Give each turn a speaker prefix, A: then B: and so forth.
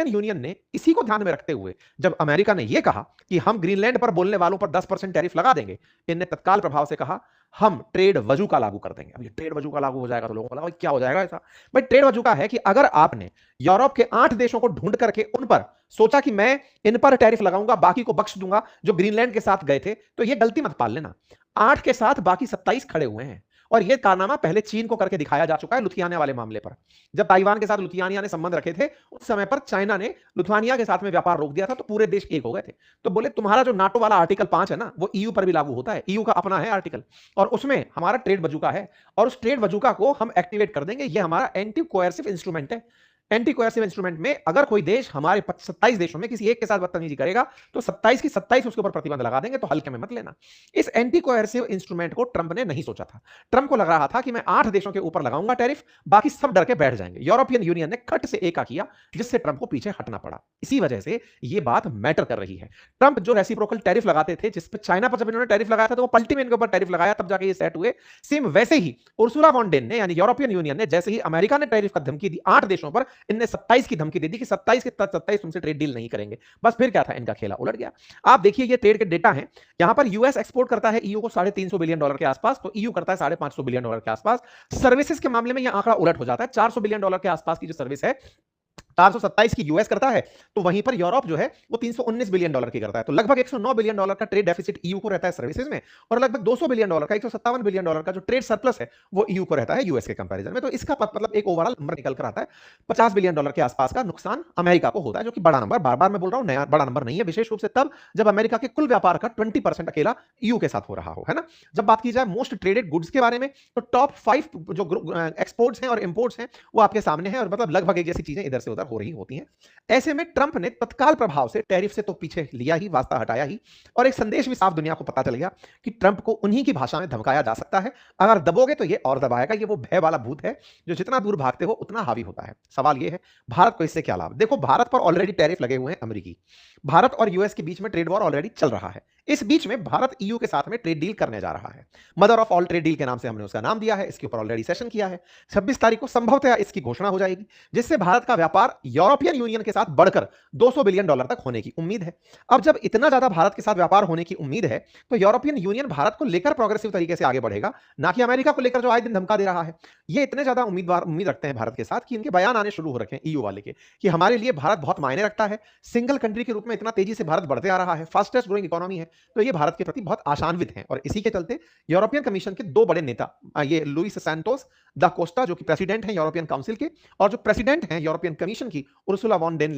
A: European union ने इसी को ध्यान में रखते हुए जब अमेरिका ने यह कहा कि हम ग्रीनलैंड पर बोलने वालों पर 10% टैरिफ लगा देंगे, इनने तत्काल प्रभाव से कहा हम ट्रेड वजूका लागू कर देंगे। अब ये ट्रेड वजूका लागू हो जाएगा तो लोगों को लगा क्या हो जाएगा ऐसा। भाई ट्रेड वजूका है कि अगर आपने यूरोप के 8 देशों को ढूंढ करके उन पर सोचा कि मैं इन पर टैरिफ लगाऊंगा, बाकी को बख्श दूंगा जो ग्रीनलैंड के साथ गए थे, तो ये गलती मत पाल लेना। 8 के साथ बाकी 27 खड़े हुए हैं और यह कारनामा पहले चीन को करके दिखाया जा चुका है लुथियाना वाले मामले पर। जब ताइवान के साथ लुथियानिया ने संबंध रखे थे, उस समय पर चाइना ने लुथियानिया के साथ में व्यापार रोक दिया था, तो पूरे देश एक हो गए थे। तो बोले तुम्हारा जो नाटो वाला आर्टिकल 5 है ना, वो ईयू पर भी लागू होता है, ईयू का अपना है आर्टिकल, और उसमें हमारा ट्रेड वजूका है, और उस ट्रेड वजूका को हम एक्टिवेट कर देंगे। ये हमारा एंटी कोएर्सिव इंस्ट्रूमेंट है। एंटी कोएर्सिव इंस्ट्रूमेंट में अगर कोई देश हमारे 27 देशों में किसी एक के साथ बदतमीजी करेगा तो 27 की 27 उसके ऊपर प्रतिबंध लगा देंगे, तो हल्के में मत लेना। इस एंटी कोएर्सिव इंस्ट्रूमेंट को ट्रंप ने नहीं सोचा था। ट्रंप को लग रहा था कि मैं 8 देशों के ऊपर लगाऊंगा टैरिफ, बाकी सब डर के बैठ जाएंगे। यूरोपियन यूनियन ने खट से एका किया, जिससे ट्रंप को पीछे हटना पड़ा। इसी वजह से यह बात मैटर कर रही है। ट्रंप जो रेसिप्रोकल टैरिफ लगाते थे, जिस पर चाइना पर जब इन्होंने टैरिफ लगाया था तो वो पलटी में इनके ऊपर टैरिफ लगाया, तब जाके ये सेट हुए। सेम वैसे ही उर्सुला वॉन डेन ने, यानी यूरोपियन यूनियन ने, जैसे ही अमेरिका ने टैरिफ का धमकी दी 8 देशों पर, इनने 27 की धमकी दे दी कि 27 के 27 तुमसे ट्रेड डील नहीं करेंगे। बस फिर क्या था, इनका खेला उलट गया। आप देखिए ये ट्रेड के डेटा हैं। यहां पर यूएस एक्सपोर्ट करता है ईयू को $350 बिलियन के आसपास, तो ईयू करता है $550 बिलियन के आसपास। सर्विसेज के मामले में यह आंकड़ा उलट हो जाता है। $400 बिलियन के आसपास की जो सर्विस है, 427 की यूएस करता है, तो वहीं पर यूरोप जो है वो $319 बिलियन की करता है। तो लगभग $109 बिलियन का ट्रेड डेफिसिट ईयू को रहता है सर्विसेज में, और लगभग $200 बिलियन का, $157 बिलियन का जो ट्रेड सरप्लस है वो ईयू को रहता है यूएस के कंपैरिजन में। तो इसका मतलब एक ओवरऑल नंबर निकल कर आता है $50 बिलियन के आसपास का नुकसान अमेरिका को होता है, जो कि बड़ा नंबर, बार बार मैं बोल रहा हूं, नया बड़ा नंबर नहीं है, विशेष रूप से तब जब अमेरिका के कुल व्यापार का 20% अकेला ईयू के साथ हो रहा हो, है ना। जब बात की जाए मोस्ट ट्रेडेड गुड्स के बारे में, तो टॉप 5 जो एक्सपोर्ट्स हैं और इंपोर्ट्स हैं वो आपके सामने है, और मतलब लगभग एक जैसी चीजें इधर से उधर हो रही होती हैं। ऐसे में ट्रंप ने तत्काल प्रभाव से टैरिफ से तो पीछे लिया ही, वास्ता हटाया ही, और एक संदेश भी साफ दुनिया को पता चल गया कि ट्रंप को उन्हीं की भाषा में धमकाया जा सकता है। अगर दबोगे तो ये और दबाएगा। ये वो भय वाला भूत है जो जितना दूर भागते हो उतना हावी होता है। सवाल ये है भारत को इससे क्या लाभ। देखो, भारत पर ऑलरेडी टैरिफ लगे हुए हैं अमेरिकी। भारत और यूएस के बीच में ट्रेड वॉर ऑलरेडी चल रहा है। इस बीच में भारत ईयू के साथ में ट्रेड डील करने जा रहा है। Mother of all trade deal के नाम से हमने उसका नाम दिया है। इसके ऊपर ऑलरेडी सेशन किया है। 26 तारीख को संभवतः इसकी घोषणा हो जाएगी, जिससे भारत का व्यापार यूरोपियन यूनियन के साथ बढ़कर $200 बिलियन तक होने की उम्मीद है। अब जब इतना ज्यादा भारत के साथ व्यापार होने की उम्मीद है, तो यूरोपियन यूनियन भारत को लेकर प्रोग्रेसिव तरीके से आगे बढ़ेगा, ना कि अमेरिका को लेकर जो आए दिन धमका दे रहा है। ये इतने ज्यादा उम्मीद रखते हैं भारत के साथ कि इनके बयान आने शुरू हो रखे हैं ईयू वाले के, कि हमारे लिए भारत बहुत मायने रखता है। सिंगल कंट्री के रूप में इतना तेजी से भारत बढ़ते आ रहा है, फास्टेस्ट ग्रोइंग इकोनॉमी है, तो ये भारत के प्रति बहुत आशान्वित हैं। और इसी के चलते यूरोपियन कमीशन के 2 बड़े नेता, ये लुइस सैंटोस दा कोस्टा जो कि प्रेसिडेंट हैं यूरोपियन काउंसिल के, और जो प्रेसिडेंट हैं यूरोपियन कमीशन की, उर्सुला वॉन डेन